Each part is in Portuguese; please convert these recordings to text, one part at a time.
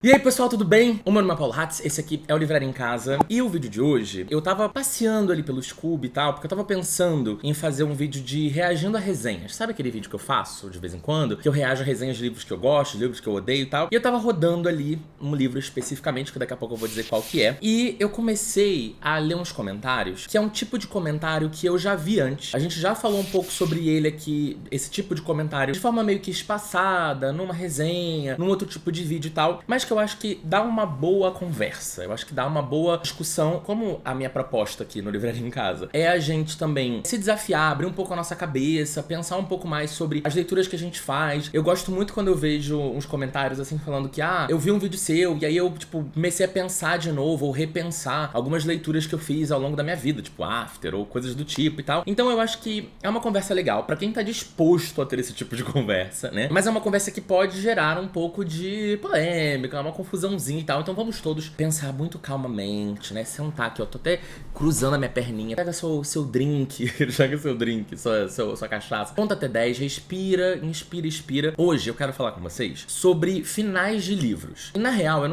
E aí pessoal, tudo bem? O meu nome é Paulo Hatz, esse aqui é o Livraria em Casa. E o vídeo de hoje, eu tava passeando ali pelo Scooby e tal, porque eu tava pensando em fazer um vídeo de reagindo a resenhas. Sabe aquele vídeo que eu faço de vez em quando? Que eu reajo a resenhas de livros que eu gosto, de livros que eu odeio e tal. E eu tava rodando ali um livro especificamente, que daqui a pouco eu vou dizer qual que é. E eu comecei a ler uns comentários, que é um tipo de comentário que eu já vi antes. A gente já falou um pouco sobre ele aqui, esse tipo de comentário, de forma meio que espaçada, numa resenha, num outro tipo de vídeo e tal. Mas que eu acho que dá uma boa conversa, eu acho que dá uma boa discussão, como a minha proposta aqui no Livraria em Casa é a gente também se desafiar, abrir um pouco a nossa cabeça, pensar um pouco mais sobre as leituras que a gente faz. Eu gosto muito quando eu vejo uns comentários assim falando que eu vi um vídeo seu e aí eu, tipo, comecei a pensar de novo ou repensar algumas leituras que eu fiz ao longo da minha vida, tipo After ou coisas do tipo e tal. Então eu acho que é uma conversa legal pra quem tá disposto a ter esse tipo de conversa, né? Mas é uma conversa que pode gerar um pouco de polêmica, uma confusãozinha e tal, então vamos todos pensar muito calmamente, né, sentar aqui, ó, tô até cruzando a minha perninha, pega seu drink, joga seu drink, sua cachaça, conta até 10, respira, inspira, expira. Hoje eu quero falar com vocês sobre finais de livros. E na real, eu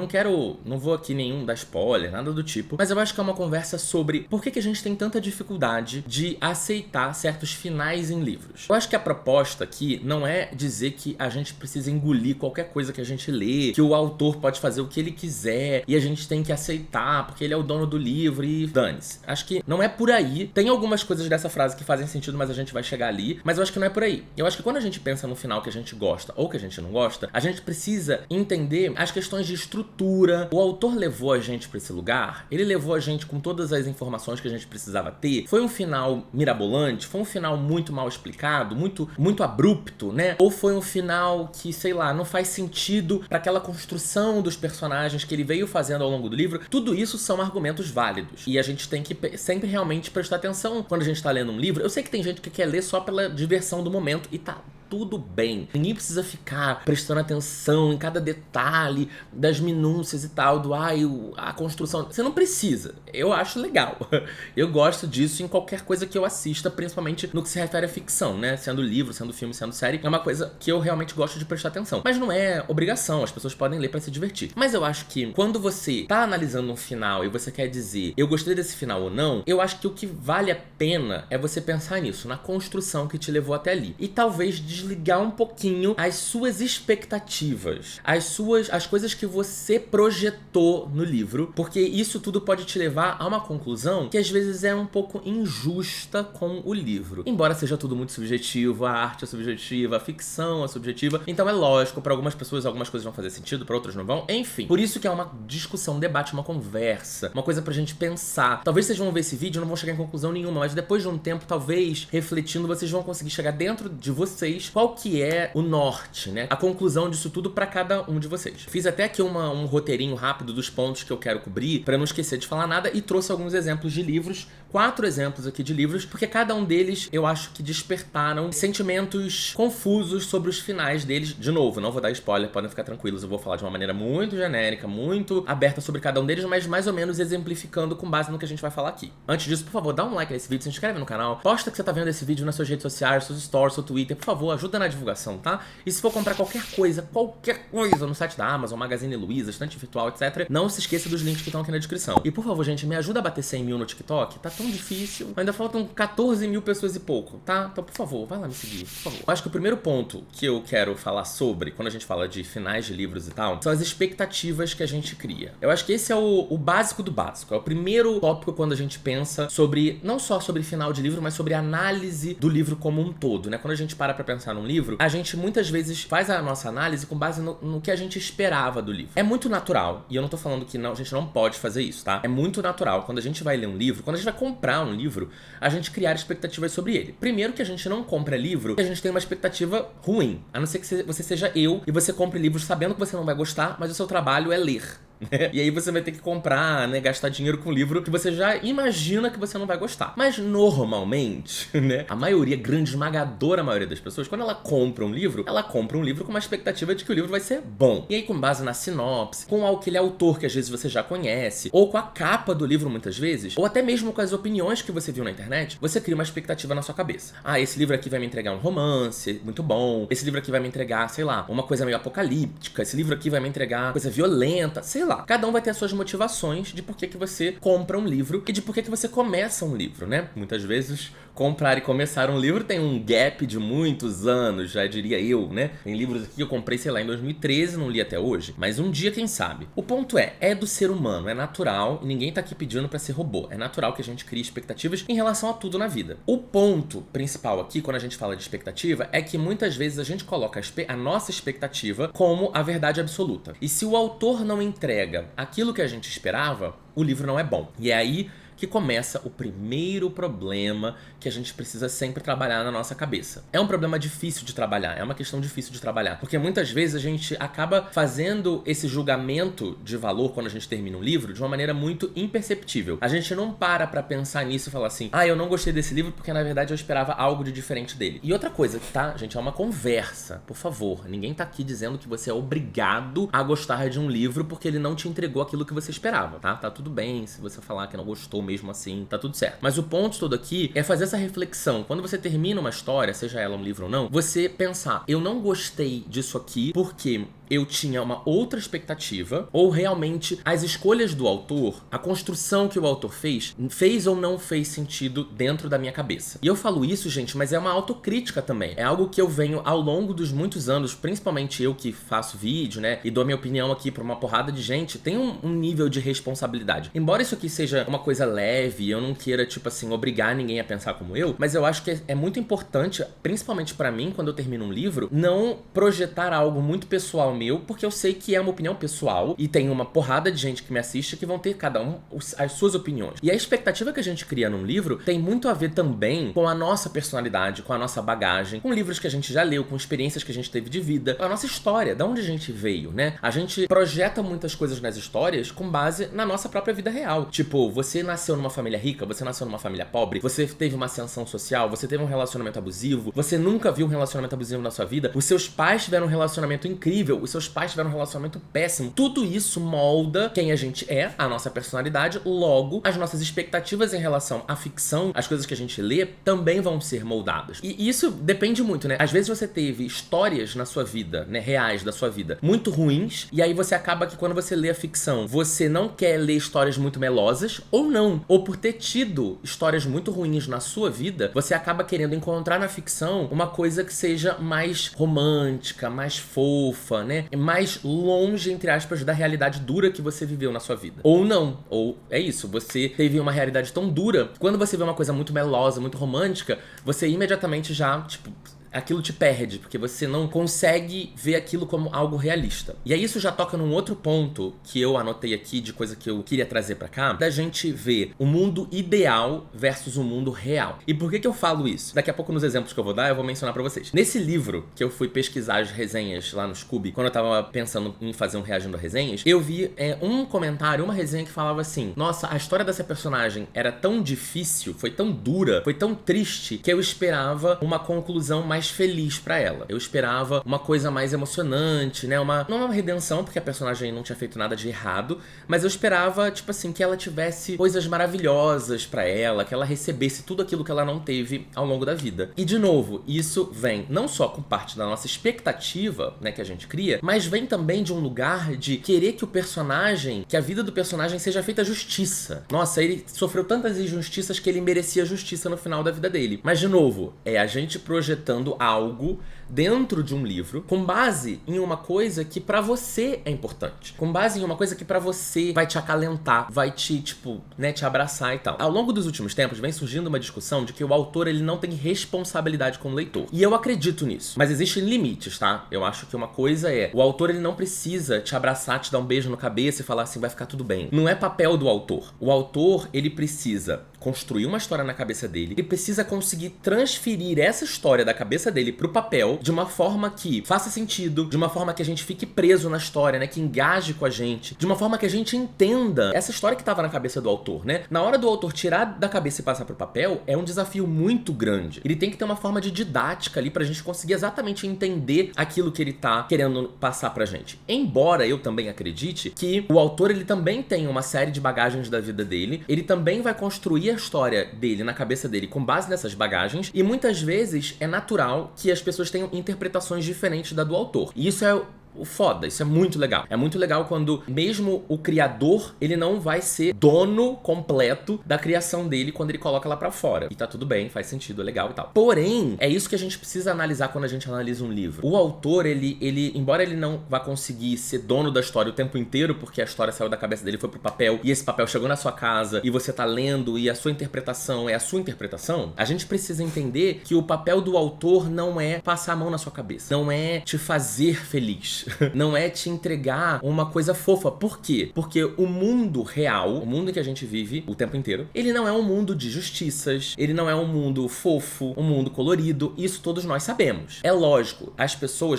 não vou aqui nenhum dar spoiler, nada do tipo, mas eu acho que é uma conversa sobre por que a gente tem tanta dificuldade de aceitar certos finais em livros. Eu acho que a proposta aqui não é dizer que a gente precisa engolir qualquer coisa que a gente lê, que o autor pode fazer o que ele quiser e a gente tem que aceitar porque ele é o dono do livro e dane-se. Acho que não é por aí. Tem algumas coisas dessa frase que fazem sentido, mas a gente vai chegar ali. Mas eu acho que não é por aí. Eu acho que quando a gente pensa no final que a gente gosta ou que a gente não gosta, a gente precisa entender as questões de estrutura. O autor levou a gente pra esse lugar, ele levou a gente com todas as informações que a gente precisava ter. Foi um final mirabolante? Foi um final muito mal explicado? Muito abrupto, né? Ou foi um final que, sei lá, não faz sentido pra aquela construção dos personagens que ele veio fazendo ao longo do livro? Tudo isso são argumentos válidos. E a gente tem que sempre realmente prestar atenção quando a gente tá lendo um livro. Eu sei que tem gente que quer ler só pela diversão do momento e tá tudo bem. Ninguém precisa ficar prestando atenção em cada detalhe das minúcias e tal, a construção. Você não precisa. Eu acho legal. Eu gosto disso em qualquer coisa que eu assista, principalmente no que se refere à ficção, né? Sendo livro, sendo filme, sendo série. É uma coisa que eu realmente gosto de prestar atenção. Mas não é obrigação, as pessoas podem ler pra se divertir. Mas eu acho que quando você tá analisando um final e você quer dizer eu gostei desse final ou não, eu acho que o que vale a pena é você pensar nisso, na construção que te levou até ali. E talvez desligar um pouquinho as suas expectativas, as coisas que você projetou no livro, porque isso tudo pode te levar a uma conclusão que às vezes é um pouco injusta com o livro. Embora seja tudo muito subjetivo, a arte é subjetiva, a ficção é subjetiva, então é lógico, para algumas pessoas algumas coisas vão fazer sentido, para outras não vão, enfim. Por isso que é uma discussão, um debate, uma conversa, uma coisa pra gente pensar. Talvez vocês vão ver esse vídeo e não vão chegar em conclusão nenhuma, mas depois de um tempo, talvez, refletindo, vocês vão conseguir chegar dentro de vocês qual que é o norte, né? A conclusão disso tudo pra cada um de vocês. Fiz até aqui um roteirinho rápido dos pontos que eu quero cobrir, pra não esquecer de falar nada, e trouxe alguns exemplos de livros, 4 exemplos aqui de livros, porque cada um deles eu acho que despertaram sentimentos confusos sobre os finais deles. De novo, não vou dar spoiler, podem ficar tranquilos, eu vou falar de uma maneira muito genérica, muito aberta sobre cada um deles, mas mais ou menos exemplificando com base no que a gente vai falar aqui. Antes disso, por favor, dá um like nesse vídeo, se inscreve no canal, posta que você tá vendo esse vídeo nas suas redes sociais, seus stories, seu Twitter, por favor, ajuda na divulgação, tá? E se for comprar qualquer coisa no site da Amazon, Magazine Luiza, estante virtual, etc., não se esqueça dos links que estão aqui na descrição. E por favor, gente, me ajuda a bater 100 mil no TikTok, tá tão difícil, ainda faltam 14 mil pessoas e pouco, tá? Então, por favor, vai lá me seguir, por favor. Eu acho que o primeiro ponto que eu quero falar sobre, quando a gente fala de finais de livros e tal, são as expectativas que a gente cria. Eu acho que esse é o básico do básico, é o primeiro tópico quando a gente pensa sobre, não só sobre final de livro, mas sobre análise do livro como um todo, né? Quando a gente para pra pensar num livro, a gente muitas vezes faz a nossa análise com base no que a gente esperava do livro. É muito natural, e eu não tô falando que não, a gente não pode fazer isso, tá? É muito natural, quando a gente vai ler um livro, quando a gente vai comprar um livro, a gente criar expectativas sobre ele. Primeiro que a gente não compra livro que a gente tem uma expectativa ruim, a não ser que você seja eu e você compre livros sabendo que você não vai gostar, mas o seu trabalho é ler. né? E aí você vai ter que comprar, né, gastar dinheiro com um livro que você já imagina que você não vai gostar. Mas normalmente, né, a maioria, grande, esmagadora maioria das pessoas, quando ela compra um livro com uma expectativa de que o livro vai ser bom. E aí, com base na sinopse, com aquele autor que às vezes você já conhece, ou com a capa do livro muitas vezes, ou até mesmo com as opiniões que você viu na internet, você cria uma expectativa na sua cabeça. Ah, esse livro aqui vai me entregar um romance muito bom, esse livro aqui vai me entregar, sei lá, uma coisa meio apocalíptica, esse livro aqui vai me entregar coisa violenta, sei lá. Cada um vai ter as suas motivações de por que você compra um livro e de por que você começa um livro, né? Muitas vezes, comprar e começar um livro tem um gap de muitos anos, já diria eu, né? Tem livros aqui que eu comprei, sei lá, em 2013 e não li até hoje, mas um dia, quem sabe. O ponto é do ser humano, é natural, e ninguém tá aqui pedindo pra ser robô. É natural que a gente crie expectativas em relação a tudo na vida. O ponto principal aqui, quando a gente fala de expectativa, é que muitas vezes a gente coloca a nossa expectativa como a verdade absoluta. E se o autor não entrega aquilo que a gente esperava, o livro não é bom. E é aí que começa o primeiro problema que a gente precisa sempre trabalhar na nossa cabeça. É um problema difícil de trabalhar, é uma questão difícil de trabalhar, porque muitas vezes a gente acaba fazendo esse julgamento de valor quando a gente termina um livro de uma maneira muito imperceptível. A gente não para pra pensar nisso e falar assim, eu não gostei desse livro porque na verdade eu esperava algo de diferente dele. E outra coisa, tá, gente, é uma conversa, por favor, ninguém tá aqui dizendo que você é obrigado a gostar de um livro porque ele não te entregou aquilo que você esperava, tá? Tá tudo bem se você falar que não gostou mesmo assim, tá tudo certo. Mas o ponto todo aqui é fazer essa reflexão. Quando você termina uma história, seja ela um livro ou não, você pensar, eu não gostei disso aqui porque eu tinha uma outra expectativa, ou realmente as escolhas do autor, a construção que o autor fez ou não fez sentido dentro da minha cabeça. E eu falo isso, gente, mas é uma autocrítica também. É algo que eu venho ao longo dos muitos anos, principalmente eu que faço vídeo, né, e dou minha opinião aqui pra uma porrada de gente, tem um nível de responsabilidade. Embora isso aqui seja uma coisa leve, eu não queira, tipo assim, obrigar ninguém a pensar como eu, mas eu acho que é muito importante, principalmente pra mim, quando eu termino um livro, não projetar algo muito pessoal meu, porque eu sei que é uma opinião pessoal e tem uma porrada de gente que me assiste que vão ter cada um as suas opiniões. E a expectativa que a gente cria num livro tem muito a ver também com a nossa personalidade, com a nossa bagagem, com livros que a gente já leu, com experiências que a gente teve de vida, com a nossa história, de onde a gente veio, né? A gente projeta muitas coisas nas histórias com base na nossa própria vida real. Tipo, você nasceu numa família rica, você nasceu numa família pobre, você teve uma ascensão social, você teve um relacionamento abusivo, você nunca viu um relacionamento abusivo na sua vida, os seus pais tiveram um relacionamento incrível, os seus pais tiveram um relacionamento péssimo. Tudo isso molda quem a gente é, a nossa personalidade, logo as nossas expectativas em relação à ficção, as coisas que a gente lê, também vão ser moldadas. E isso depende muito, né? Às vezes você teve histórias na sua vida, né, reais da sua vida, muito ruins, e aí você acaba que quando você lê a ficção, você não quer ler histórias muito melosas, ou não. Ou por ter tido histórias muito ruins na sua vida, você acaba querendo encontrar na ficção uma coisa que seja mais romântica, mais fofa, né? Mais longe, entre aspas, da realidade dura que você viveu na sua vida. Ou não. Ou é isso, você teve uma realidade tão dura, quando você vê uma coisa muito melosa, muito romântica, você imediatamente já, tipo, aquilo te perde, porque você não consegue ver aquilo como algo realista. E aí isso já toca num outro ponto que eu anotei aqui, de coisa que eu queria trazer pra cá, da gente ver o mundo ideal versus o mundo real. E por que eu falo isso? Daqui a pouco nos exemplos que eu vou dar, eu vou mencionar pra vocês. Nesse livro, que eu fui pesquisar as resenhas lá no Scooby, quando eu tava pensando em fazer um reagindo a resenhas, eu vi um comentário, uma resenha que falava assim, nossa, a história dessa personagem era tão difícil, foi tão dura, foi tão triste, que eu esperava uma conclusão mais feliz pra ela. Eu esperava uma coisa mais emocionante, né? Não uma redenção, porque a personagem não tinha feito nada de errado, mas eu esperava, tipo assim, que ela tivesse coisas maravilhosas pra ela, que ela recebesse tudo aquilo que ela não teve ao longo da vida. E, de novo, isso vem não só com parte da nossa expectativa, né, que a gente cria, mas vem também de um lugar de querer que o personagem, que a vida do personagem seja feita justiça. Nossa, ele sofreu tantas injustiças que ele merecia justiça no final da vida dele. Mas, de novo, é a gente projetando algo dentro de um livro com base em uma coisa que pra você é importante, com base em uma coisa que pra você vai te acalentar, vai te, tipo, né, te abraçar e tal. Ao longo dos últimos tempos vem surgindo uma discussão de que o autor, ele não tem responsabilidade com o leitor. E eu acredito nisso, mas existem limites, tá? Eu acho que uma coisa é, o autor, ele não precisa te abraçar, te dar um beijo no cabeça e falar assim, vai ficar tudo bem. Não é papel do autor. O autor, ele precisa construir uma história na cabeça dele, ele precisa conseguir transferir essa história da cabeça dele pro papel, papel de uma forma que faça sentido, de uma forma que a gente fique preso na história, né? Que engaje com a gente, de uma forma que a gente entenda essa história que tava na cabeça do autor, né? Na hora do autor tirar da cabeça e passar pro papel, é um desafio muito grande. Ele tem que ter uma forma de didática ali pra gente conseguir exatamente entender aquilo que ele tá querendo passar pra gente. Embora eu também acredite que o autor, ele também tem uma série de bagagens da vida dele, ele também vai construir a história dele na cabeça dele com base nessas bagagens, e muitas vezes é natural que as pessoas tenham interpretações diferentes da do autor. E isso é o foda, isso é muito legal. É muito legal quando mesmo o criador, ele não vai ser dono completo da criação dele quando ele coloca lá pra fora. E tá tudo bem, faz sentido, é legal e tal. Porém, é isso que a gente precisa analisar quando a gente analisa um livro. O autor, ele embora ele não vá conseguir ser dono da história o tempo inteiro, porque a história saiu da cabeça dele, foi pro papel, e esse papel chegou na sua casa, e você tá lendo, e a sua interpretação é a sua interpretação, a gente precisa entender que o papel do autor não é passar a mão na sua cabeça, não é te fazer feliz. Não é te entregar uma coisa fofa. Por quê? Porque o mundo real, o mundo em que a gente vive o tempo inteiro, ele não é um mundo de justiças, ele não é um mundo fofo, um mundo colorido, isso todos nós sabemos. É lógico,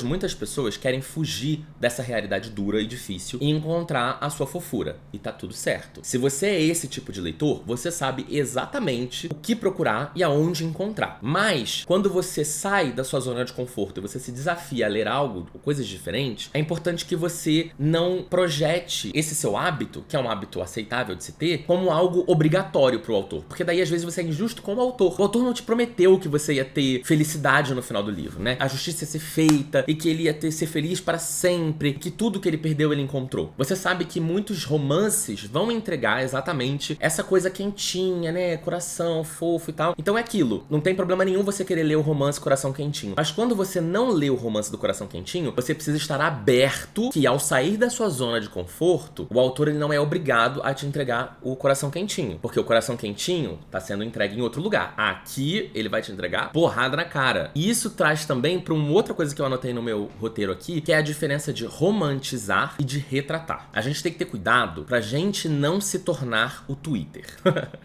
muitas pessoas querem fugir dessa realidade dura e difícil e encontrar a sua fofura. E tá tudo certo. Se você é esse tipo de leitor, você sabe exatamente o que procurar e aonde encontrar. Mas, quando você sai da sua zona de conforto e você se desafia a ler algo, coisas diferentes, é importante que você não projete esse seu hábito, que é um hábito aceitável de se ter, como algo obrigatório pro autor. Porque daí, às vezes, você é injusto com o autor. O autor não te prometeu que você ia ter felicidade no final do livro, né? A justiça ia ser feita e que ele ia ser feliz para sempre, que tudo que ele perdeu ele encontrou. Você sabe que muitos romances vão entregar exatamente essa coisa quentinha, né? Coração fofo e tal. Então é aquilo. Não tem problema nenhum você querer ler o romance Coração Quentinho. Mas quando você não lê o romance do Coração Quentinho, você precisa estar aberto que ao sair da sua zona de conforto, o autor ele não é obrigado a te entregar o Coração Quentinho, porque o Coração Quentinho tá sendo entregue em outro lugar. Aqui ele vai te entregar porrada na cara. E isso traz também para uma outra coisa que eu anotei no meu roteiro aqui, que é a diferença de romantizar e de retratar. A gente tem que ter cuidado pra gente não se tornar o Twitter.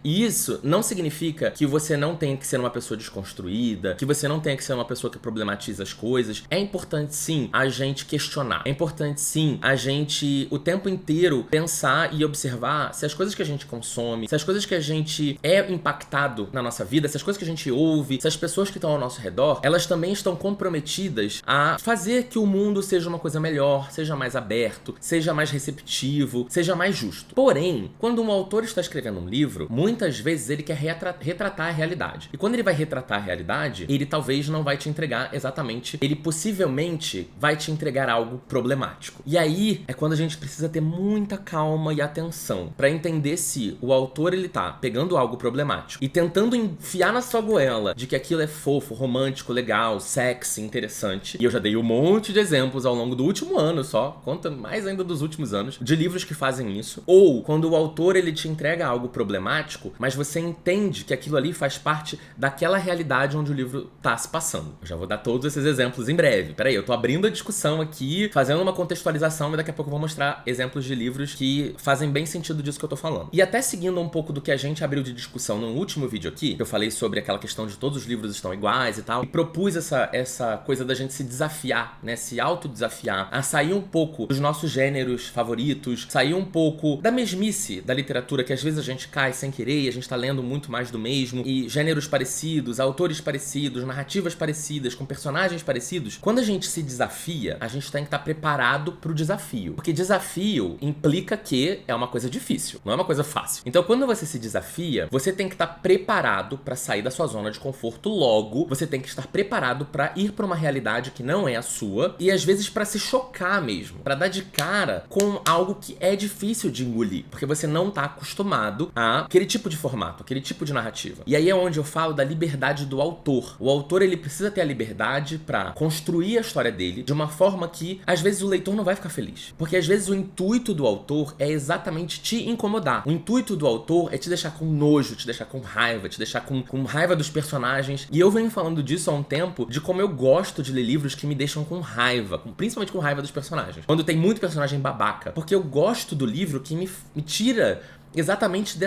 E isso não significa que você não tenha que ser uma pessoa desconstruída, que você não tenha que ser uma pessoa que problematiza as coisas. É importante sim a gente questionar. É importante sim a gente o tempo inteiro pensar e observar se as coisas que a gente consome, se as coisas que a gente é impactado na nossa vida, se as coisas que a gente ouve, se as pessoas que estão ao nosso redor, elas também estão comprometidas a fazer que o mundo seja uma coisa melhor, seja mais aberto, seja mais receptivo, seja mais justo. Porém, quando um autor está escrevendo um livro, muitas vezes ele quer retratar a realidade. E quando ele vai retratar a realidade, ele talvez não vai te entregar exatamente, ele possivelmente vai te entregar algo problemático. E aí é quando a gente precisa ter muita calma e atenção pra entender se o autor ele tá pegando algo problemático e tentando enfiar na sua goela de que aquilo é fofo, romântico, legal, sexy, interessante. E eu já dei um monte de exemplos ao longo do último ano só, conta mais ainda dos últimos anos, de livros que fazem isso. Ou quando o autor ele te entrega algo problemático, mas você entende que aquilo ali faz parte daquela realidade onde o livro tá se passando. Eu já vou dar todos esses exemplos em breve. Peraí, eu tô abrindo a discussão aqui, fazendo uma contextualização, mas daqui a pouco eu vou mostrar exemplos de livros que fazem bem sentido disso que eu tô falando. E até seguindo um pouco do que a gente abriu de discussão no último vídeo aqui, que eu falei sobre aquela questão de todos os livros estão iguais e tal, e propus essa coisa da gente se desafiar, né, se autodesafiar, a sair um pouco dos nossos gêneros favoritos, sair um pouco da mesmice da literatura, que às vezes a gente cai sem querer e a gente tá lendo muito mais do mesmo, e gêneros parecidos, autores parecidos, narrativas parecidas, com personagens parecidos. Quando a gente se desafia, a gente tem que estar preparado pro desafio. Porque desafio implica que é uma coisa difícil, não é uma coisa fácil. Então, quando você se desafia, você tem que estar preparado pra sair da sua zona de conforto logo. Você tem que estar preparado pra ir pra uma realidade que não é a sua e, às vezes, pra se chocar mesmo. Pra dar de cara com algo que é difícil de engolir. Porque você não tá acostumado a aquele tipo de formato, aquele tipo de narrativa. E aí é onde eu falo da liberdade do autor. O autor, ele precisa ter a liberdade pra construir a história dele de uma forma que, às vezes, o leitor não vai ficar feliz. Porque, às vezes, o intuito do autor é exatamente te incomodar. O intuito do autor é te deixar com nojo, te deixar com raiva, te deixar com raiva dos personagens. E eu venho falando disso há um tempo, de como eu gosto de ler livros que me deixam com raiva, principalmente com raiva dos personagens. Quando tem muito personagem babaca. Porque eu gosto do livro que me tira exatamente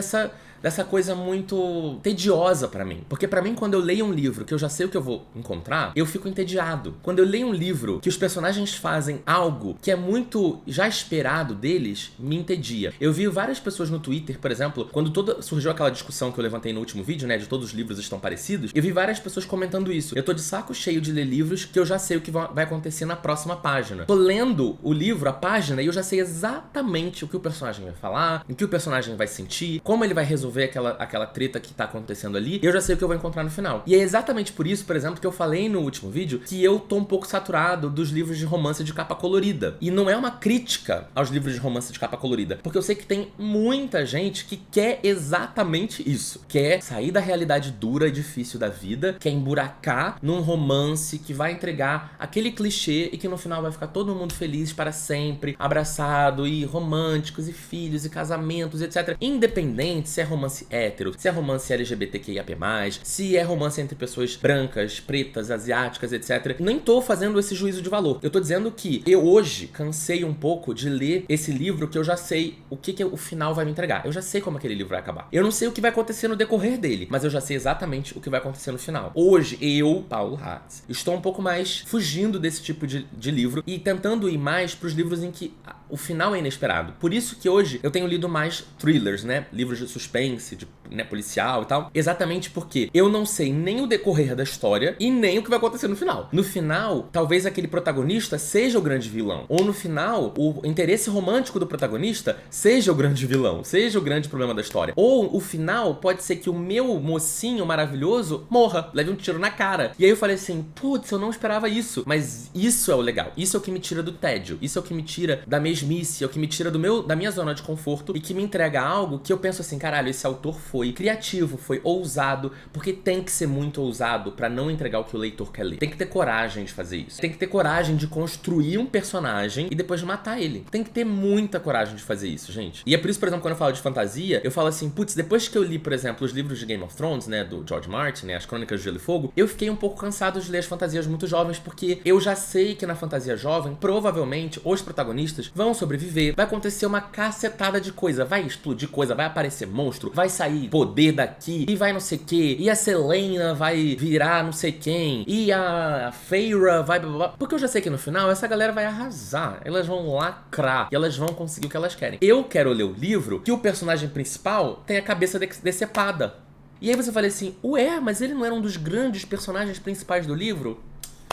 dessa coisa muito tediosa pra mim. Porque pra mim, quando eu leio um livro que eu já sei o que eu vou encontrar, eu fico entediado. Quando eu leio um livro que os personagens fazem algo que é muito já esperado deles, me entedia. Eu vi várias pessoas no Twitter, por exemplo, quando surgiu aquela discussão que eu levantei no último vídeo, né, de todos os livros estão parecidos, eu vi várias pessoas comentando isso. Eu tô de saco cheio de ler livros que eu já sei o que vai acontecer na próxima página. Tô lendo o livro, a página, e eu já sei exatamente o que o personagem vai falar, o que o personagem vai sentir, como ele vai resolver aquela treta que tá acontecendo ali, e eu já sei o que eu vou encontrar no final. E é exatamente por isso, por exemplo, que eu falei no último vídeo que eu tô um pouco saturado dos livros de romance de capa colorida. E não é uma crítica aos livros de romance de capa colorida, porque eu sei que tem muita gente que quer exatamente isso. Quer sair da realidade dura e difícil da vida, quer emburacar num romance que vai entregar aquele clichê e que no final vai ficar todo mundo feliz para sempre, abraçado e românticos e filhos e casamentos, etc. Independente se é romance hétero, se é romance LGBTQIAP+, se é romance entre pessoas brancas, pretas, asiáticas, etc. Nem tô fazendo esse juízo de valor. Eu tô dizendo que eu hoje cansei um pouco de ler esse livro que eu já sei o que o final vai me entregar. Eu já sei como aquele livro vai acabar. Eu não sei o que vai acontecer no decorrer dele, mas eu já sei exatamente o que vai acontecer no final. Hoje, eu, Paulo Hatz, estou um pouco mais fugindo desse tipo de livro e tentando ir mais pros livros em que o final é inesperado. Por isso que hoje eu tenho lido mais thrillers, né? Livros de suspense, né, policial e tal. Exatamente porque eu não sei nem o decorrer da história e nem o que vai acontecer no final. No final, talvez aquele protagonista seja o grande vilão. Ou no final, o interesse romântico do protagonista seja o grande vilão, seja o grande problema da história. Ou o final pode ser que o meu mocinho maravilhoso morra, leve um tiro na cara. E aí eu falei assim, putz, eu não esperava isso. Mas isso é o legal. Isso é o que me tira do tédio. Isso é o que me tira da mesmice, é o que me tira da minha zona de conforto e que me entrega algo que eu penso assim, caralho, esse autor foi criativo, foi ousado, porque tem que ser muito ousado pra não entregar o que o leitor quer ler. Tem que ter coragem de fazer isso. Tem que ter coragem de construir um personagem e depois de matar ele. Tem que ter muita coragem de fazer isso, gente. E é por isso, por exemplo, quando eu falo de fantasia, eu falo assim, putz, depois que eu li, por exemplo, os livros de Game of Thrones, né, do George Martin, né, as Crônicas de Gelo e Fogo, eu fiquei um pouco cansado de ler as fantasias muito jovens, porque eu já sei que na fantasia jovem, provavelmente, os protagonistas vão sobreviver, vai acontecer uma cacetada de coisa, vai explodir coisa, vai aparecer monstro, vai sair poder daqui, e vai não sei o que, e a Selena vai virar não sei quem, e a Feyre vai blá, blá, blá. Porque eu já sei que no final essa galera vai arrasar, elas vão lacrar, e elas vão conseguir o que elas querem. Eu quero ler o livro que o personagem principal tem a cabeça decepada. E aí você fala assim, ué, mas ele não era um dos grandes personagens principais do livro?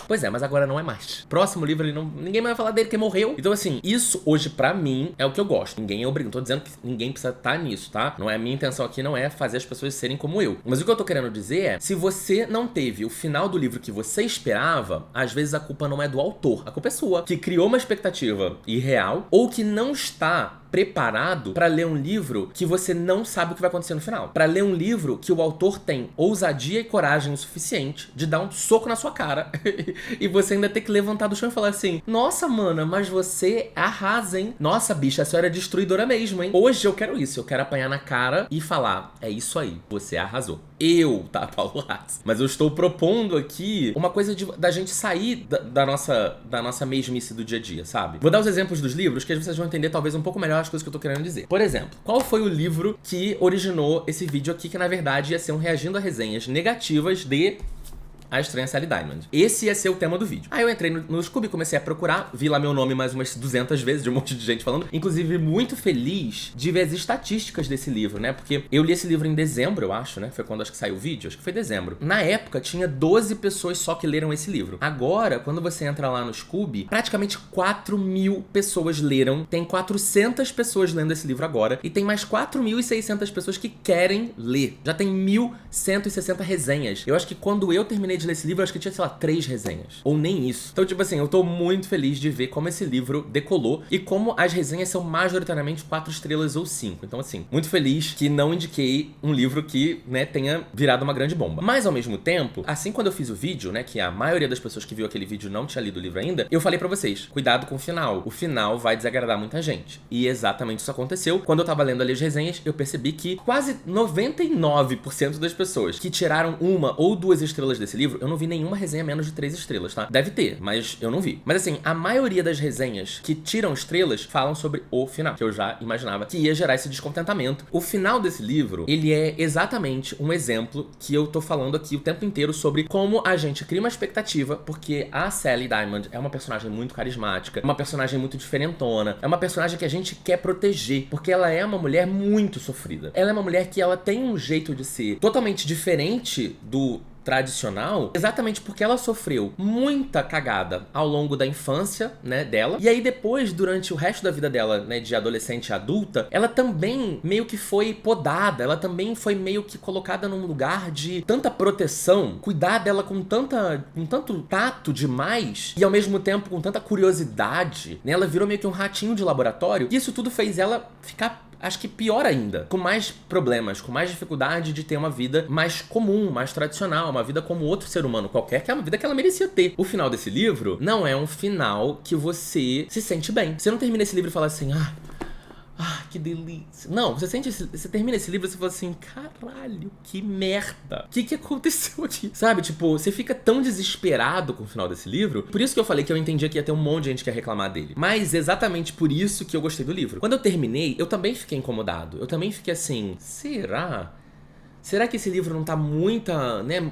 Pois é, mas agora não é mais. Próximo livro, ninguém mais vai falar dele, que morreu. Então, assim, isso hoje pra mim é o que eu gosto. Ninguém é obrigado. Não tô dizendo que ninguém precisa estar nisso, tá? Não é, a minha intenção aqui não é fazer as pessoas serem como eu. Mas o que eu tô querendo dizer é, se você não teve o final do livro que você esperava, às vezes a culpa não é do autor. A culpa é sua, que criou uma expectativa irreal ou que não está preparado pra ler um livro que você não sabe o que vai acontecer no final. Pra ler um livro que o autor tem ousadia e coragem o suficiente de dar um soco na sua cara e você ainda ter que levantar do chão e falar assim, nossa, mana, mas você arrasa, hein? Nossa, bicha, a senhora é destruidora mesmo, hein? Hoje eu quero isso, eu quero apanhar na cara e falar, é isso aí, você arrasou. Eu, tá, Paulo Hatz? Mas eu estou propondo aqui uma coisa da gente sair da nossa mesmice do dia a dia, sabe? Vou dar os exemplos dos livros que vocês vão entender talvez um pouco melhor as coisas que eu tô querendo dizer. Por exemplo, qual foi o livro que originou esse vídeo aqui, que na verdade ia ser um reagindo a resenhas negativas de A Estranha Sally Diamond. Esse ia ser o tema do vídeo. Aí eu entrei no Scooby, comecei a procurar, vi lá meu nome mais umas 200 vezes, de um monte de gente falando. Inclusive, muito feliz de ver as estatísticas desse livro, né? Porque eu li esse livro em dezembro, eu acho, né? Foi quando acho que saiu o vídeo, acho que foi dezembro. Na época, tinha 12 pessoas só que leram esse livro. Agora, quando você entra lá no Scooby, praticamente 4.000 pessoas leram. Tem 400 pessoas lendo esse livro agora. E tem mais 4.600 pessoas que querem ler. Já tem 1.160 resenhas. Eu acho que quando eu terminei de ler esse livro, eu acho que tinha, sei lá, 3 resenhas. Ou nem isso. Então, tipo assim, eu tô muito feliz de ver como esse livro decolou e como as resenhas são majoritariamente 4 estrelas ou 5. Então, assim, muito feliz que não indiquei um livro que, né, tenha virado uma grande bomba. Mas, ao mesmo tempo, assim quando eu fiz o vídeo, né, que a maioria das pessoas que viu aquele vídeo não tinha lido o livro ainda, eu falei pra vocês, cuidado com o final. O final vai desagradar muita gente. E exatamente isso aconteceu. Quando eu tava lendo ali as resenhas, eu percebi que quase 99% das pessoas que tiraram 1 ou 2 estrelas desse livro livro, eu não vi nenhuma resenha menos de 3 estrelas, tá? Deve ter, mas eu não vi. Mas assim, a maioria das resenhas que tiram estrelas falam sobre o final, que eu já imaginava que ia gerar esse descontentamento. O final desse livro, ele é exatamente um exemplo que eu tô falando aqui o tempo inteiro sobre como a gente cria uma expectativa, porque a Sally Diamond é uma personagem muito carismática, uma personagem muito diferentona, é uma personagem que a gente quer proteger, porque ela é uma mulher muito sofrida. Ela é uma mulher que ela tem um jeito de ser totalmente diferente do tradicional, exatamente porque ela sofreu muita cagada ao longo da infância, né, dela. E aí depois, durante o resto da vida dela, né, de adolescente e adulta, ela também meio que foi podada, ela também foi meio que colocada num lugar de tanta proteção, cuidar dela com tanto tato demais e ao mesmo tempo com tanta curiosidade, né? Ela virou meio que um ratinho de laboratório. E isso tudo fez ela ficar, acho que pior ainda, com mais problemas, com mais dificuldade de ter uma vida mais comum, mais tradicional, uma vida como outro ser humano qualquer, que é uma vida que ela merecia ter. O final desse livro não é um final que você se sente bem. Você não termina esse livro e fala assim, que delícia. Não, você termina esse livro e você fala assim, caralho, que merda. O que aconteceu aqui? Sabe, tipo, você fica tão desesperado com o final desse livro. Por isso que eu falei que eu entendia que ia ter um monte de gente que ia reclamar dele. Mas exatamente por isso que eu gostei do livro. Quando eu terminei, eu também fiquei incomodado. Eu também fiquei assim, será? Será que esse livro não tá muita, né?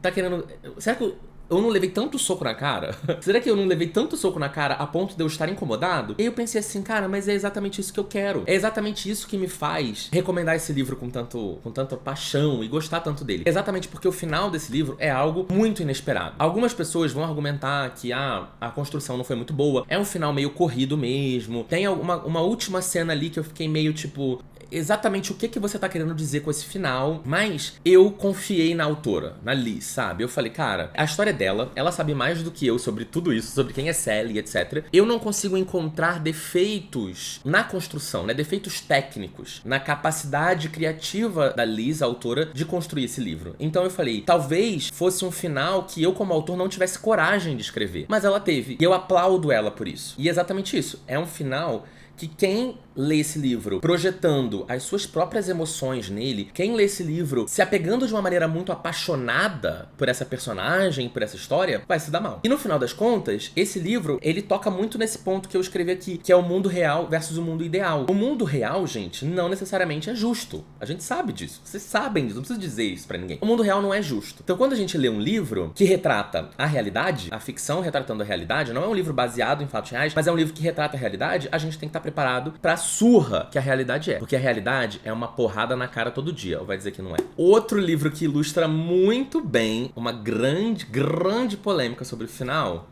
Tá querendo... Será que eu não levei tanto soco na cara? Será que eu não levei tanto soco na cara a ponto de eu estar incomodado? E aí eu pensei assim, cara, mas é exatamente isso que eu quero. É exatamente isso que me faz recomendar esse livro com tanta paixão e gostar tanto dele. Exatamente porque o final desse livro é algo muito inesperado. Algumas pessoas vão argumentar que a construção não foi muito boa. É um final meio corrido mesmo. Tem uma última cena ali que eu fiquei meio tipo... exatamente o que você tá querendo dizer com esse final, mas eu confiei na autora, na Liz, sabe? Eu falei, cara, a história é dela, ela sabe mais do que eu sobre tudo isso, sobre quem é Sally, etc. Eu não consigo encontrar defeitos na construção, né? Defeitos técnicos, na capacidade criativa da Liz, a autora, de construir esse livro. Então eu falei, talvez fosse um final que eu como autor não tivesse coragem de escrever, mas ela teve, e eu aplaudo ela por isso. E é exatamente isso, é um final que quem lê esse livro projetando as suas próprias emoções nele, quem lê esse livro se apegando de uma maneira muito apaixonada por essa personagem, por essa história, vai se dar mal. E no final das contas, esse livro, ele toca muito nesse ponto que eu escrevi aqui, que é o mundo real versus o mundo ideal. O mundo real, gente, não necessariamente é justo. A gente sabe disso. Vocês sabem disso, não preciso dizer isso pra ninguém. O mundo real não é justo. Então quando a gente lê um livro que retrata a realidade, a ficção retratando a realidade, não é um livro baseado em fatos reais, mas é um livro que retrata a realidade, a gente tem que estar preparado pra surra que a realidade é. Porque a realidade é uma porrada na cara todo dia, ou vai dizer que não é. Outro livro que ilustra muito bem uma grande polêmica sobre o final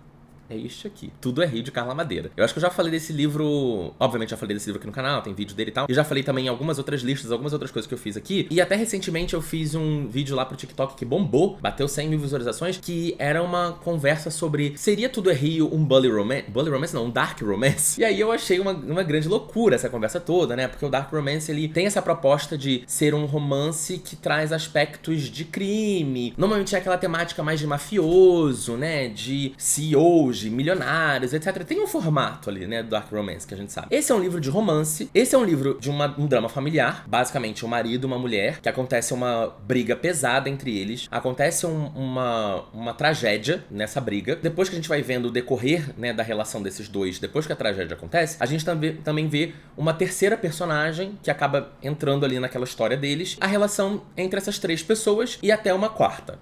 é este aqui. Tudo é Rio, de Carla Madeira. Eu acho que eu já falei desse livro... Obviamente já falei desse livro aqui no canal, tem vídeo dele e tal. E já falei também em algumas outras listas, algumas outras coisas que eu fiz aqui. E até recentemente eu fiz um vídeo lá pro TikTok que bombou, bateu 100 mil visualizações, que era uma conversa sobre... seria Tudo é Rio um bully romance? Bully romance não, um dark romance. E aí eu achei uma grande loucura essa conversa toda, né? Porque o dark romance, ele tem essa proposta de ser um romance que traz aspectos de crime. Normalmente é aquela temática mais de mafioso, né? De CEOs, de milionários, etc. Tem um formato ali, né, do Dark Romance, que a gente sabe. Esse é um livro de romance, esse é um livro de um drama familiar, basicamente um marido e uma mulher, que acontece uma briga pesada entre eles, acontece uma tragédia nessa briga. Depois que a gente vai vendo o decorrer, né, da relação desses dois, depois que a tragédia acontece, a gente também vê uma terceira personagem que acaba entrando ali naquela história deles, a relação entre essas três pessoas e até uma quarta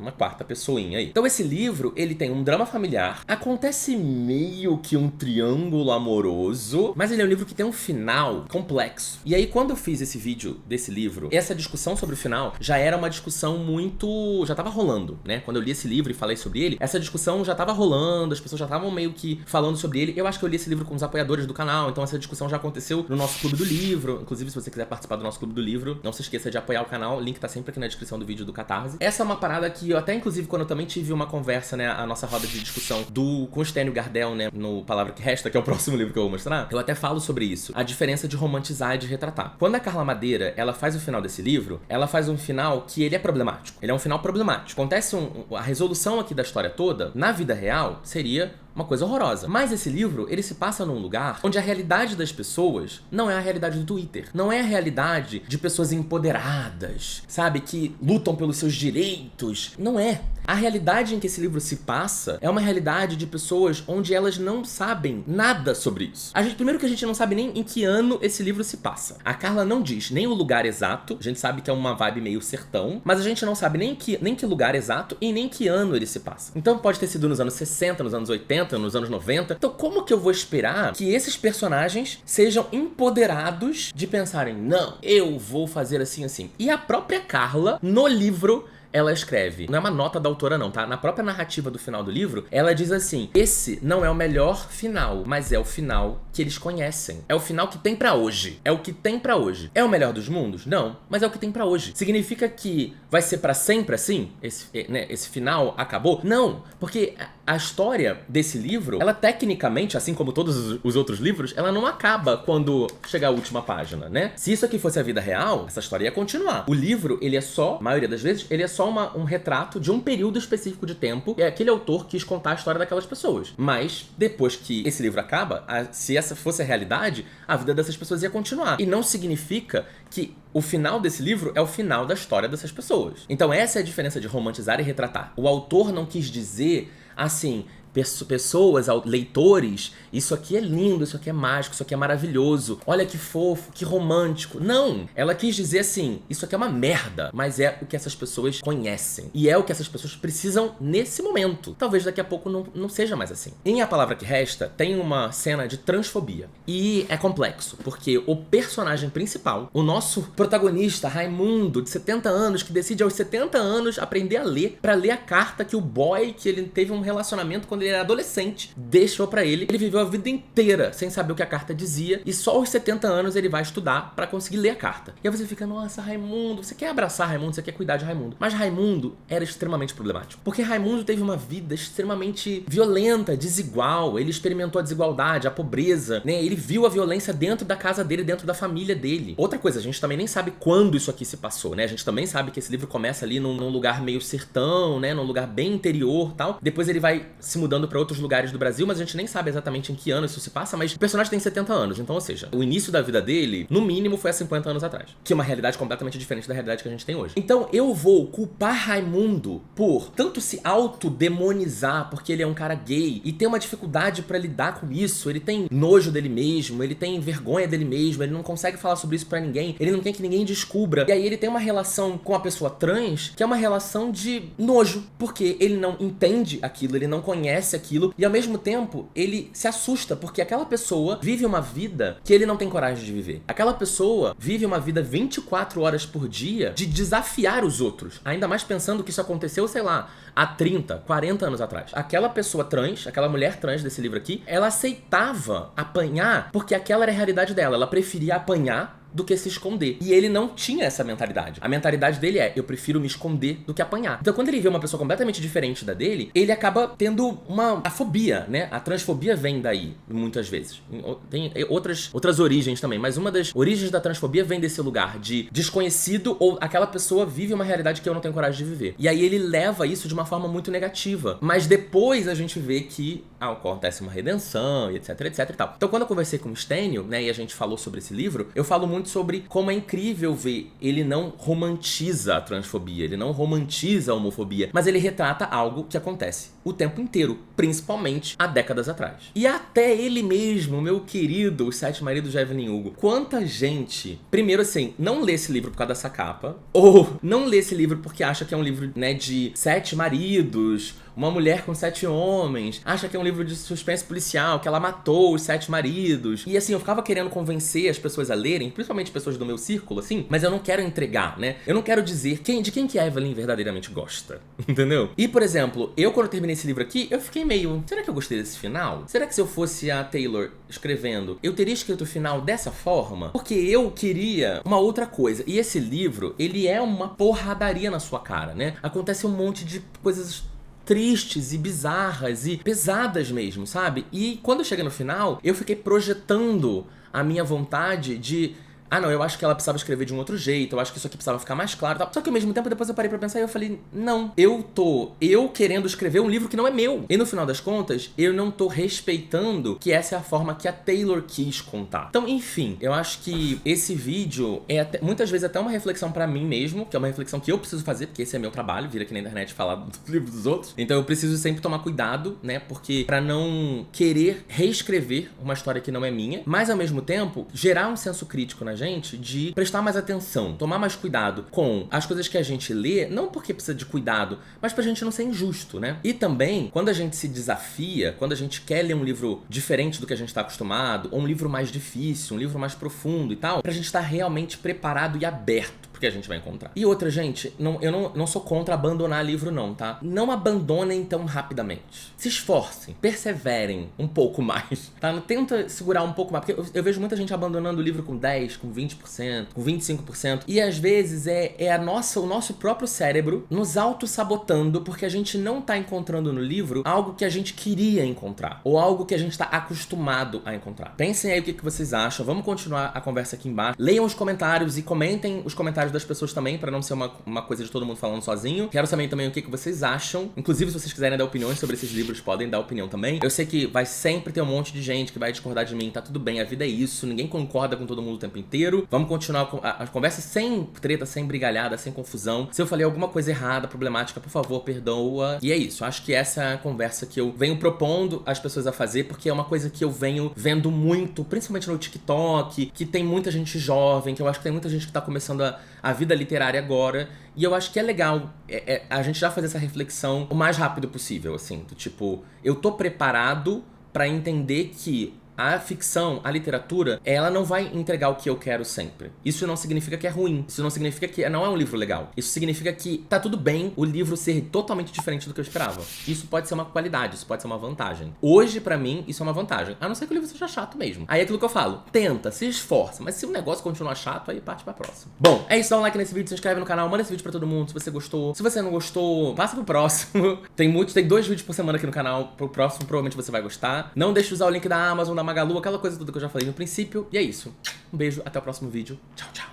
pessoinha aí. Então esse livro, ele tem um drama familiar, acontece meio que um triângulo amoroso, mas ele é um livro que tem um final complexo. E aí quando eu fiz esse vídeo desse livro, essa discussão sobre o final já era uma discussão muito... já tava rolando, né? Quando eu li esse livro e falei sobre ele, essa discussão já tava rolando, as pessoas já estavam meio que falando sobre ele. Eu acho que eu li esse livro com os apoiadores do canal, então essa discussão já aconteceu no nosso Clube do Livro. Inclusive, se você quiser participar do nosso Clube do Livro, não se esqueça de apoiar o canal, o link tá sempre aqui na descrição do vídeo do Catarse. Essa é uma parada que eu até, inclusive, quando eu também tive uma conversa, né, a nossa roda de discussão com o Stênio Gardel, né, no Palavra que Resta, que é o próximo livro que eu vou mostrar, eu até falo sobre isso, a diferença de romantizar e de retratar. Quando a Carla Madeira, ela faz o final desse livro, ela faz um final que ele é problemático. Ele é um final problemático. Acontece a resolução aqui da história toda, na vida real, seria uma coisa horrorosa. Mas esse livro, ele se passa num lugar onde a realidade das pessoas não é a realidade do Twitter. Não é a realidade de pessoas empoderadas, sabe? Que lutam pelos seus direitos. Não é. A realidade em que esse livro se passa é uma realidade de pessoas onde elas não sabem nada sobre isso. Primeiro que a gente não sabe nem em que ano esse livro se passa. A Carla não diz nem o lugar exato, a gente sabe que é uma vibe meio sertão, mas a gente não sabe nem que lugar exato e nem que ano ele se passa. Então pode ter sido nos anos 60, nos anos 80, nos anos 90. Então como que eu vou esperar que esses personagens sejam empoderados de pensarem, não, eu vou fazer assim, assim. E a própria Carla, no livro, ela escreve, não é uma nota da autora não, tá? Na própria narrativa do final do livro, ela diz assim, esse não é o melhor final, mas é o final que eles conhecem. É o final que tem pra hoje. É o que tem pra hoje. É o melhor dos mundos? Não, mas é o que tem pra hoje. Significa que vai ser pra sempre assim? Esse final acabou? Não, porque a história desse livro, ela tecnicamente, assim como todos os outros livros, ela não acaba quando chegar a última página, né? Se isso aqui fosse a vida real, essa história ia continuar. O livro, ele é só, a maioria das vezes, ele é só um retrato de um período específico de tempo que aquele autor quis contar a história daquelas pessoas. Mas, depois que esse livro acaba, se essa fosse a realidade, a vida dessas pessoas ia continuar. E não significa que o final desse livro é o final da história dessas pessoas. Então essa é a diferença de romantizar e retratar. O autor não quis dizer assim, pessoas, leitores, isso aqui é lindo, isso aqui é mágico, isso aqui é maravilhoso, olha que fofo, que romântico. Não! Ela quis dizer assim, isso aqui é uma merda, mas é o que essas pessoas conhecem. E é o que essas pessoas precisam nesse momento. Talvez daqui a pouco não seja mais assim. Em A Palavra que Resta, tem uma cena de transfobia. E é complexo, porque o personagem principal, o nosso protagonista, Raimundo, de 70 anos, que decide aos 70 anos aprender a ler, pra ler a carta que o boy, que ele teve um relacionamento quando ele era adolescente, deixou pra ele. Ele viveu a vida inteira sem saber o que a carta dizia e só aos 70 anos ele vai estudar pra conseguir ler a carta. E aí você fica, nossa, Raimundo, você quer abraçar Raimundo, você quer cuidar de Raimundo. Mas Raimundo era extremamente problemático, porque Raimundo teve uma vida extremamente violenta, desigual, ele experimentou a desigualdade, a pobreza, né? Ele viu a violência dentro da casa dele, dentro da família dele. Outra coisa, a gente também nem sabe quando isso aqui se passou, né? A gente também sabe que esse livro começa ali num lugar meio sertão, né? Num lugar bem interior, tal. Depois ele vai se mudando pra outros lugares do Brasil, mas a gente nem sabe exatamente em que ano isso se passa, mas o personagem tem 70 anos, então, ou seja, o início da vida dele, no mínimo, foi há 50 anos atrás, que é uma realidade completamente diferente da realidade que a gente tem hoje. Então, eu vou culpar Raimundo por tanto se autodemonizar, porque ele é um cara gay, e ter uma dificuldade pra lidar com isso, ele tem nojo dele mesmo, ele tem vergonha dele mesmo, ele não consegue falar sobre isso pra ninguém, ele não quer que ninguém descubra, e aí ele tem uma relação com a pessoa trans, que é uma relação de nojo, porque ele não entende aquilo, ele não conhece aquilo, e ao mesmo tempo ele se assusta porque aquela pessoa vive uma vida que ele não tem coragem de viver. Aquela pessoa vive uma vida 24 horas por dia de desafiar os outros, ainda mais pensando que isso aconteceu, sei lá, há 30, 40 anos atrás. Aquela pessoa trans, aquela mulher trans desse livro aqui, ela aceitava apanhar porque aquela era a realidade dela, ela preferia apanhar do que se esconder. E ele não tinha essa mentalidade. A mentalidade dele é, eu prefiro me esconder do que apanhar. Então quando ele vê uma pessoa completamente diferente da dele, ele acaba tendo a fobia, né? A transfobia vem daí, muitas vezes. Tem outras origens também, mas uma das origens da transfobia vem desse lugar de desconhecido, ou aquela pessoa vive uma realidade que eu não tenho coragem de viver. E aí ele leva isso de uma forma muito negativa. Mas depois a gente vê que acontece uma redenção, e etc, etc e tal. Então quando eu conversei com o Stênio, né, e a gente falou sobre esse livro, eu falo muito sobre como é incrível ver, ele não romantiza a transfobia, ele não romantiza a homofobia, mas ele retrata algo que acontece o tempo inteiro, principalmente há décadas atrás. E até ele mesmo, meu querido Os Sete Maridos de Evelyn Hugo, quanta gente, primeiro assim, não lê esse livro por causa dessa capa, ou não lê esse livro porque acha que é um livro, né, de 7 maridos, uma mulher com 7 homens, acha que é um livro de suspense policial, que ela matou os 7 maridos. E assim, eu ficava querendo convencer as pessoas a lerem, principalmente pessoas do meu círculo, assim, mas eu não quero entregar, né? Eu não quero dizer de quem que a Evelyn verdadeiramente gosta, entendeu? E, por exemplo, eu quando eu terminei esse livro aqui, eu fiquei meio, será que eu gostei desse final? Será que se eu fosse a Taylor escrevendo, eu teria escrito o final dessa forma? Porque eu queria uma outra coisa. E esse livro, ele é uma porradaria na sua cara, né? Acontece um monte de coisas tristes e bizarras e pesadas mesmo, sabe? E quando eu cheguei no final, eu fiquei projetando a minha vontade de ah não, eu acho que ela precisava escrever de um outro jeito, eu acho que isso aqui precisava ficar mais claro, tal. Só que ao mesmo tempo depois eu parei pra pensar e eu falei, não, eu querendo escrever um livro que não é meu. E no final das contas, eu não tô respeitando que essa é a forma que a Taylor quis contar. Então, enfim, eu acho que esse vídeo é muitas vezes até uma reflexão pra mim mesmo, que é uma reflexão que eu preciso fazer, porque esse é meu trabalho, vir aqui na internet falar do livro dos outros. Então eu preciso sempre tomar cuidado, né? Porque pra não querer reescrever uma história que não é minha, mas ao mesmo tempo gerar um senso crítico na gente de prestar mais atenção, tomar mais cuidado com as coisas que a gente lê, não porque precisa de cuidado, mas pra gente não ser injusto, né? E também, quando a gente se desafia, quando a gente quer ler um livro diferente do que a gente tá acostumado, ou um livro mais difícil, um livro mais profundo e tal, pra gente estar realmente preparado e aberto que a gente vai encontrar. E outra, gente, eu não sou contra abandonar livro não, tá? Não abandonem tão rapidamente. Se esforcem, perseverem um pouco mais, tá? Tenta segurar um pouco mais, porque eu vejo muita gente abandonando o livro com 10%, com 20%, com 25%, e às vezes o nosso próprio cérebro nos auto-sabotando porque a gente não tá encontrando no livro algo que a gente queria encontrar, ou algo que a gente tá acostumado a encontrar. Pensem aí o que vocês acham, vamos continuar a conversa aqui embaixo. Leiam os comentários e comentem os comentários das pessoas também, pra não ser uma coisa de todo mundo falando sozinho. Quero saber também o que vocês acham. Inclusive, se vocês quiserem dar opiniões sobre esses livros, podem dar opinião também. Eu sei que vai sempre ter um monte de gente que vai discordar de mim, tá tudo bem, a vida é isso, ninguém concorda com todo mundo o tempo inteiro. Vamos continuar a conversa sem treta, sem brigalhada, sem confusão. Se eu falei alguma coisa errada, problemática, por favor, perdoa. E é isso, acho que essa é a conversa que eu venho propondo as pessoas a fazer, porque é uma coisa que eu venho vendo muito, principalmente no TikTok, que tem muita gente jovem, que eu acho que tem muita gente que tá começando a vida literária agora, e eu acho que é legal a gente já fazer essa reflexão o mais rápido possível, assim, do tipo, eu tô preparado pra entender que a ficção, a literatura, ela não vai entregar o que eu quero sempre. Isso não significa que é ruim. Isso não significa que não é um livro legal. Isso significa que tá tudo bem o livro ser totalmente diferente do que eu esperava. Isso pode ser uma qualidade, isso pode ser uma vantagem. Hoje, pra mim, isso é uma vantagem. A não ser que o livro seja chato mesmo. Aí é aquilo que eu falo. Tenta, se esforça. Mas se o negócio continuar chato, aí parte pra próxima. Bom, é isso. Dá um like nesse vídeo, se inscreve no canal, manda esse vídeo pra todo mundo se você gostou. Se você não gostou, passa pro próximo. Tem 2 vídeos por semana aqui no canal. Pro próximo, provavelmente você vai gostar. Não deixe de usar o link da Amazon, da Magalu, aquela coisa toda que eu já falei no princípio. E é isso. Um beijo, até o próximo vídeo. Tchau, tchau.